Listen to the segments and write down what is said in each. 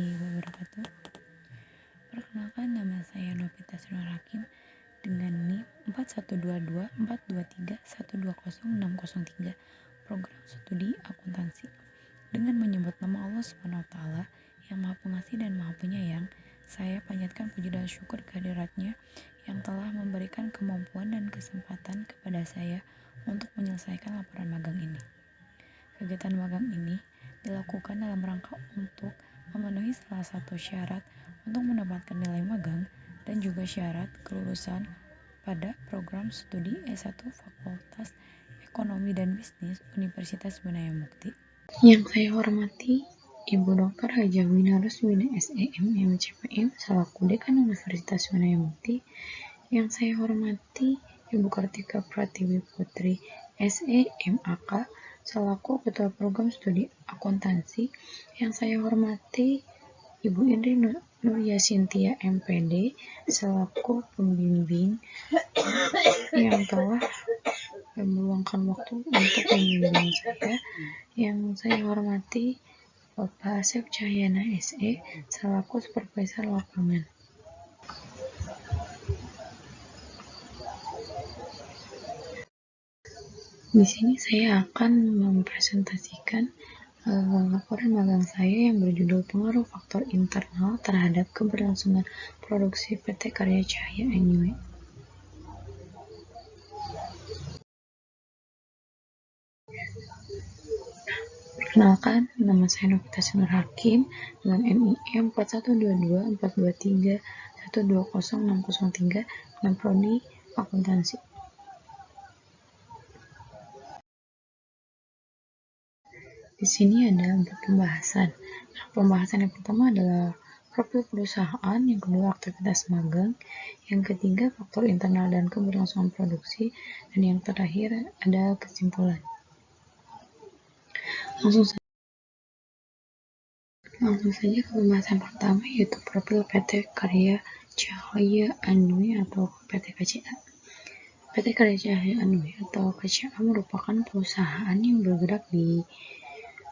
warahmatullahi wabarakatuh. Perkenalkan, nama saya Novita Nur Hakim dengan NIM 41224231206003, program studi akuntansi. Dengan menyebut nama Allah SWT yang Maha Pengasih dan Maha Penyayang, saya panjatkan puji dan syukur kehadiratnya yang telah memberikan kemampuan dan kesempatan kepada saya untuk menyelesaikan laporan magang ini. Kegiatan magang ini dilakukan dalam rangka untuk memenuhi salah satu syarat untuk mendapatkan nilai magang dan juga syarat kelulusan pada program studi S1 Fakultas Ekonomi dan Bisnis Universitas Bina Mukti. Yang saya hormati Ibu Dr. Haja Wina Ruswina SEM MCPM selaku Dekan Universitas Bina Mukti. Yang saya hormati Ibu Kartika Pratiwi Putri SEMAK selaku Ketua Program Studi Akuntansi. Yang saya hormati Ibu Indri Nuria Sintia MPD selaku pembimbing yang telah meluangkan waktu untuk membimbing saya. Yang saya hormati Bapak Asep Cahyana SE selaku Supervisor Lapangan. Di sini saya akan mempresentasikan laporan magang saya yang berjudul Pengaruh Faktor Internal terhadap Keberlangsungan Produksi PT Karya Cahya Anyway. Perkenalkan, nama saya Novita Nur Hakim dengan NIM 41224231206003 dengan prodi akuntansi. Di sini ada 4 pembahasan. Pembahasan yang pertama adalah profil perusahaan, yang kedua aktivitas magang, yang ketiga faktor internal dan keberlangsungan produksi, dan yang terakhir ada kesimpulan. Langsung saja ke pembahasan pertama, yaitu profil PT Karya Cahya Anhui atau PT KCA. PT Karya Cahya Anhui atau KCA merupakan perusahaan yang bergerak di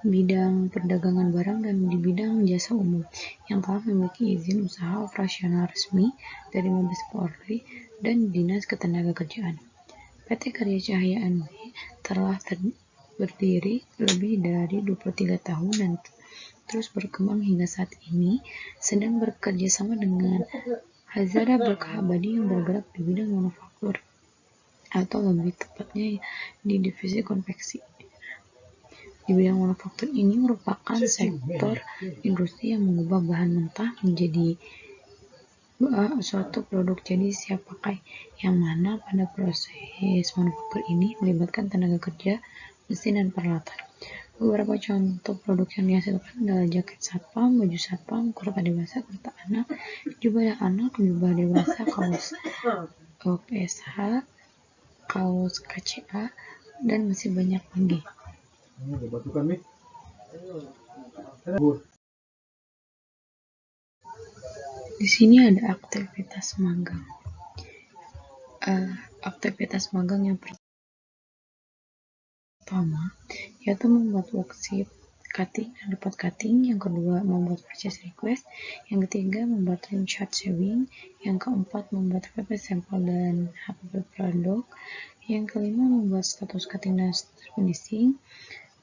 bidang perdagangan barang dan di bidang jasa umum yang telah memiliki izin usaha operasional resmi dari Mabes Polri dan Dinas Ketenagakerjaan. PT Karya Cahya Anhui telah berdiri lebih dari 23 tahun dan terus berkembang hingga saat ini, sedang bekerja sama dengan Hazara Berkah Abadi yang bergerak di bidang manufaktur atau lebih tepatnya di divisi konveksi. Di bidang manufaktur ini merupakan sektor industri yang mengubah bahan mentah menjadi suatu produk jadi siap pakai, yang mana pada proses manufaktur ini melibatkan tenaga kerja, mesin, dan peralatan. Beberapa contoh produk yang dihasilkan adalah jaket satpam, baju satpam, kurta dewasa, kurta anak, jubah anak, jubah dewasa, kaos PSH, kaos KCA, dan masih banyak lagi. Di sini ada aktivitas magang. Aktivitas magang yang pertama yaitu membuat worksheet cutting dan report cutting, yang kedua membuat purchase request, yang ketiga membuat line chart showing, yang keempat membuat HPP sampel dan HPP produk, yang kelima membuat status cutting dan status finishing,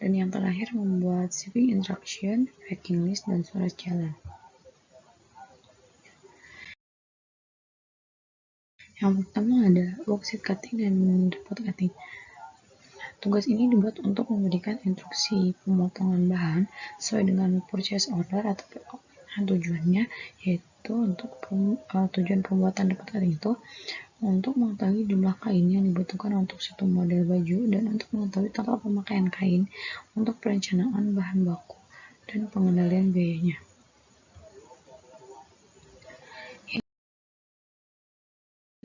dan yang terakhir membuat shipping instruction, packing list, dan surat jalan. Yang pertama ada worksheet cutting dan report cutting. Tugas ini dibuat untuk memberikan instruksi pemotongan bahan sesuai dengan purchase order atau PO. Tujuannya yaitu untuk tujuan pembuatan report cutting itu untuk mengetahui jumlah kain yang dibutuhkan untuk satu model baju dan untuk mengetahui total pemakaian kain untuk perencanaan bahan baku dan pengendalian biayanya.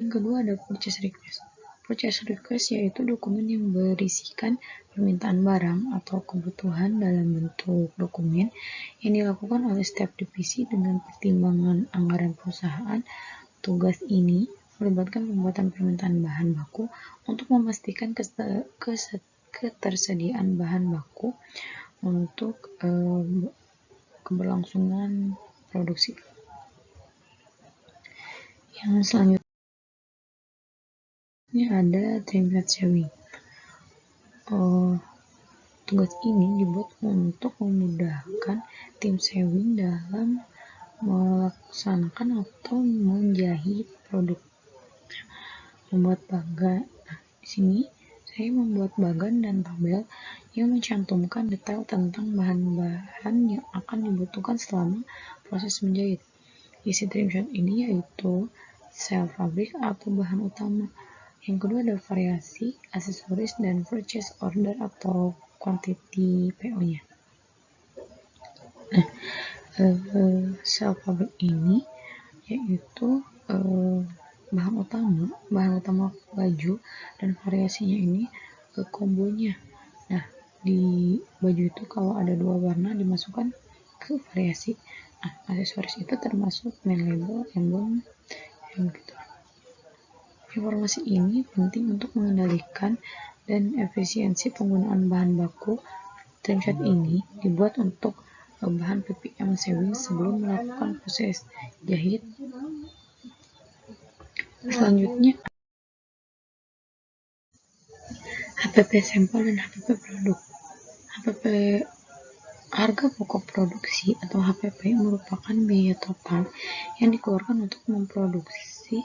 Yang kedua ada purchase request. Purchase request yaitu dokumen yang berisikan permintaan barang atau kebutuhan dalam bentuk dokumen yang dilakukan oleh setiap divisi dengan pertimbangan anggaran perusahaan. Tugas ini melibatkan pembuatan permintaan bahan baku untuk memastikan ketersediaan bahan baku untuk keberlangsungan produksi. Yang selanjutnya ada trimmed saving. Tugas ini dibuat untuk memudahkan tim saving dalam melaksanakan atau menjahit produk. Membuat bagan. Nah, di sini saya membuat bagan dan tabel yang mencantumkan detail tentang bahan-bahan yang akan dibutuhkan selama proses menjahit. Isi trimshot ini yaitu sel fabrik atau bahan utama. Yang kedua ada variasi, aksesoris, dan purchase order atau quantity PO-nya. Nah, sel fabrik ini yaitu bahan utama baju, dan variasinya ini kombonya. Nah, di baju itu kalau ada 2 warna dimasukkan ke variasi. Nah, aksesoris itu termasuk main label, emblem, yang gitu. Informasi ini penting untuk mengendalikan dan efisiensi penggunaan bahan baku. Trimshot ini dibuat untuk bahan PPM saving sebelum melakukan proses jahit. Selanjutnya HPP sampel dan HPP produk. HPP harga pokok produksi atau HPP merupakan biaya total yang dikeluarkan untuk memproduksi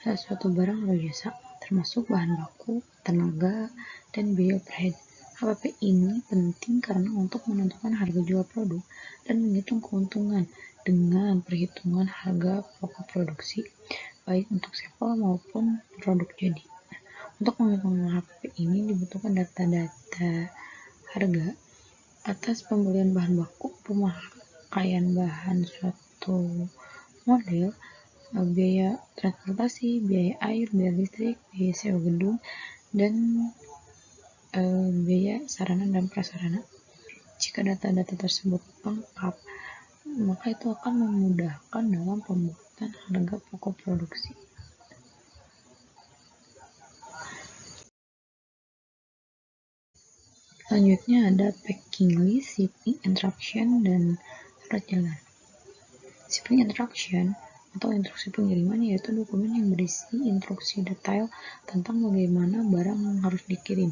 suatu barang atau jasa, termasuk bahan baku, tenaga, dan biaya overhead. HPP ini penting karena untuk menentukan harga jual produk dan menghitung keuntungan dengan perhitungan harga pokok produksi, baik untuk sampel maupun produk jadi. Untuk menghitung HPP ini dibutuhkan data-data harga atas pembelian bahan baku, pemakaian bahan suatu model, biaya transportasi, biaya air, biaya listrik, biaya sewa gedung, dan biaya sarana dan prasarana. Jika data-data tersebut lengkap, maka itu akan memudahkan dalam pembuatan harga pokok produksi. Selanjutnya ada packing list, shipping instruction, dan surat jalan. Shipping instruction atau instruksi pengiriman yaitu dokumen yang berisi instruksi detail tentang bagaimana barang harus dikirim.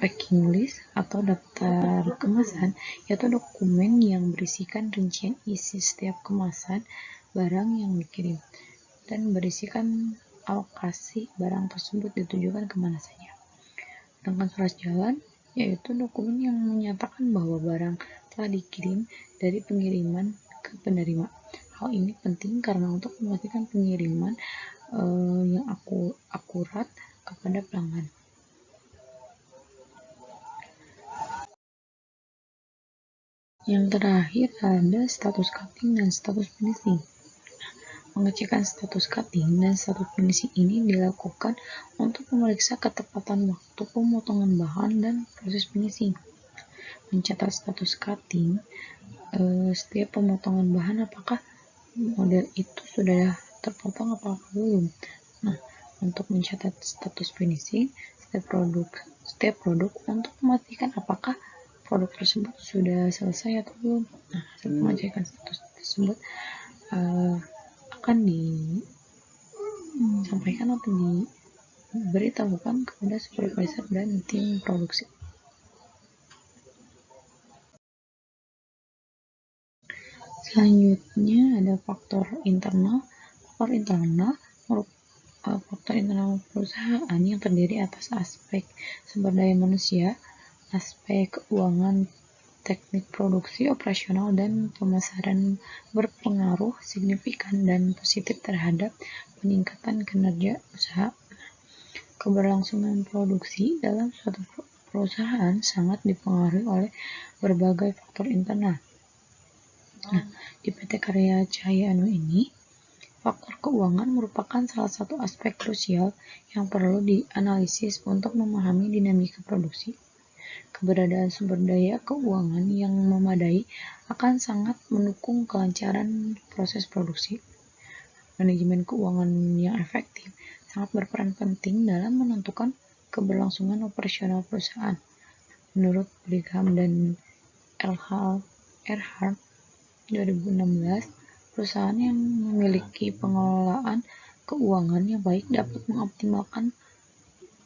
Packing list atau daftar kemasan yaitu dokumen yang berisikan rincian isi setiap kemasan barang yang dikirim dan berisikan alokasi barang tersebut ditujukan kemana saja. Sedangkan surat jalan yaitu dokumen yang menyatakan bahwa barang telah dikirim dari pengiriman ke penerima. Hal ini penting karena untuk memastikan pengiriman yang akurat kepada pelanggan. Yang terakhir ada status cutting dan status finishing. Pengecekan status cutting dan status finishing ini dilakukan untuk memeriksa ketepatan waktu pemotongan bahan dan proses finishing. Mencatat status cutting, setiap pemotongan bahan apakah model itu sudah terpotong atau belum. Nah, untuk mencatat status finishing setiap produk untuk memastikan apakah produk tersebut sudah selesai atau belum. Nah, hasil pengecekan status tersebut akan disampaikan atau diberitahukan kepada supervisor dan tim produksi. Selanjutnya ada faktor internal. Faktor internal perusahaan yang terdiri atas aspek sumber daya manusia, aspek keuangan, teknik produksi, operasional, dan pemasaran berpengaruh signifikan dan positif terhadap peningkatan kinerja usaha. Keberlangsungan produksi dalam suatu perusahaan sangat dipengaruhi oleh berbagai faktor internal. Nah, di PT Karya Cahaya Anu ini, faktor keuangan merupakan salah satu aspek krusial yang perlu dianalisis untuk memahami dinamika produksi. Keberadaan sumber daya keuangan yang memadai akan sangat mendukung kelancaran proses produksi. Manajemen keuangan yang efektif sangat berperan penting dalam menentukan keberlangsungan operasional perusahaan. Menurut Brigham dan Erhard 2016, perusahaan yang memiliki pengelolaan keuangan yang baik dapat mengoptimalkan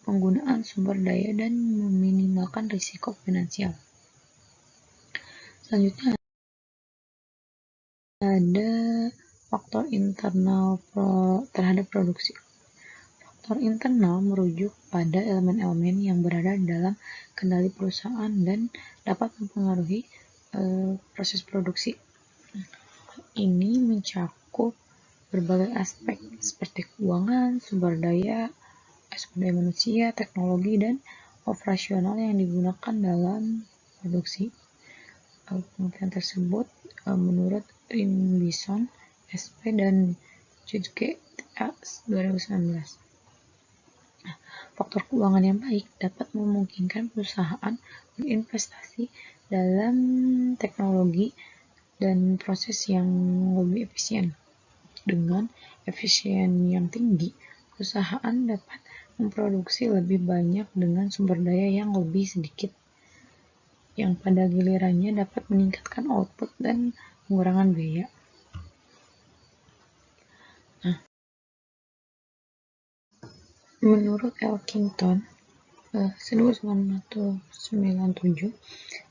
penggunaan sumber daya dan meminimalkan risiko finansial. Selanjutnya ada faktor internal terhadap produksi. Faktor internal merujuk pada elemen-elemen yang berada dalam kendali perusahaan dan dapat mempengaruhi proses produksi. Ini mencakup berbagai aspek seperti keuangan, sumber daya manusia, teknologi, dan operasional yang digunakan dalam produksi. Penelitian tersebut menurut Bison, SP, dan Judge 2019. Faktor keuangan yang baik dapat memungkinkan perusahaan berinvestasi dalam teknologi dan proses yang lebih efisien. Dengan efisien yang tinggi, perusahaan dapat memproduksi lebih banyak dengan sumber daya yang lebih sedikit, yang pada gilirannya dapat meningkatkan output dan pengurangan biaya. Menurut Elkington 1997,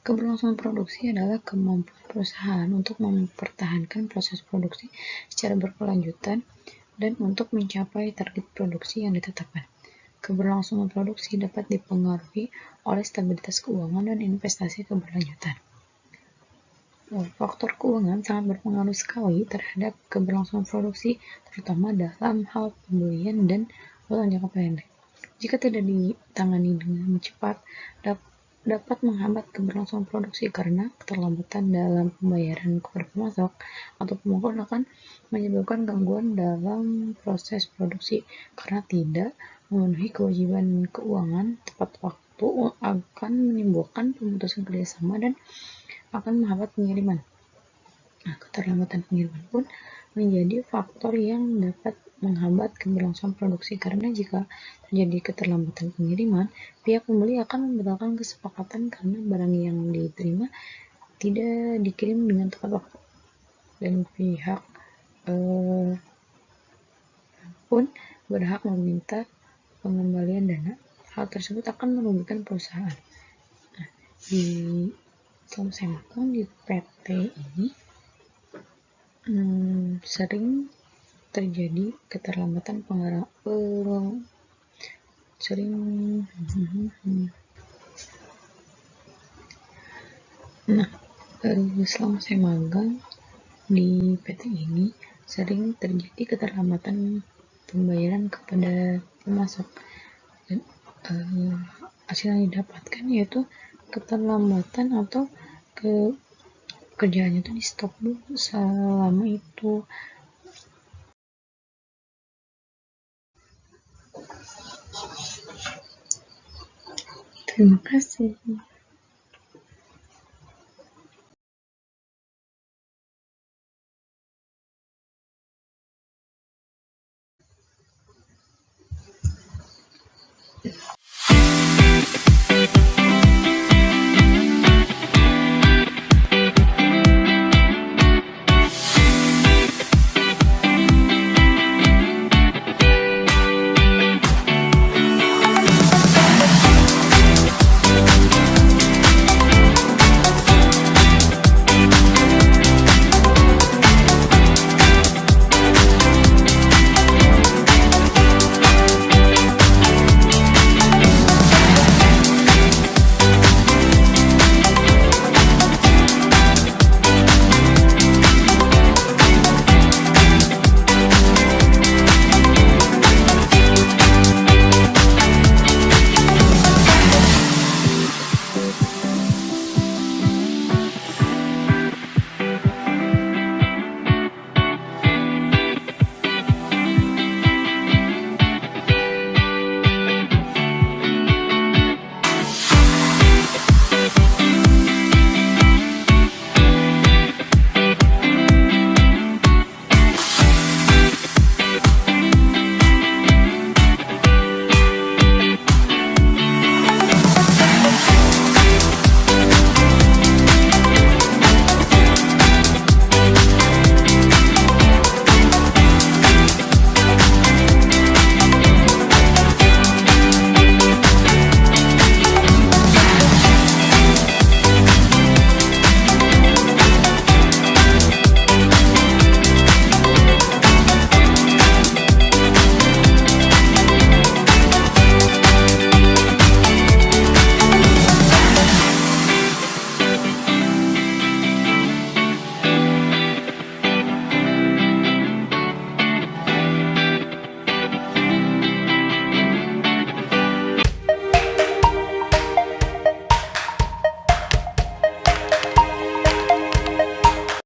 keberlangsungan produksi adalah kemampuan perusahaan untuk mempertahankan proses produksi secara berkelanjutan dan untuk mencapai target produksi yang ditetapkan. Keberlangsungan produksi dapat dipengaruhi oleh stabilitas keuangan dan investasi keberlanjutan. Faktor keuangan sangat berpengaruh sekali terhadap keberlangsungan produksi, terutama dalam hal pembelian dan dalam jangka pendek. Jika tidak ditangani dengan cepat, dapat menghambat keberlangsungan produksi karena keterlambatan dalam pembayaran kepada pemasok atau pemokok akan menyebabkan gangguan dalam proses produksi karena tidak memenuhi kewajiban keuangan tepat waktu akan menimbulkan pemutusan kerjasama dan akan menghambat pengiriman. Keterlambatan pengiriman pun menjadi faktor yang dapat menghambat keberlangsungan produksi karena jika terjadi keterlambatan pengiriman, pihak pembeli akan membatalkan kesepakatan karena barang yang diterima tidak dikirim dengan tepat waktu, dan pihak pun berhak meminta pengembalian dana. Hal tersebut akan merugikan perusahaan. Selama saya magang di PT ini sering terjadi keterlambatan selama saya magang di PT ini sering terjadi keterlambatan pembayaran kepada pemasok, dan hasil yang didapatkan yaitu keterlambatan atau kerjaannya itu di stop dulu selama itu. Terima kasih.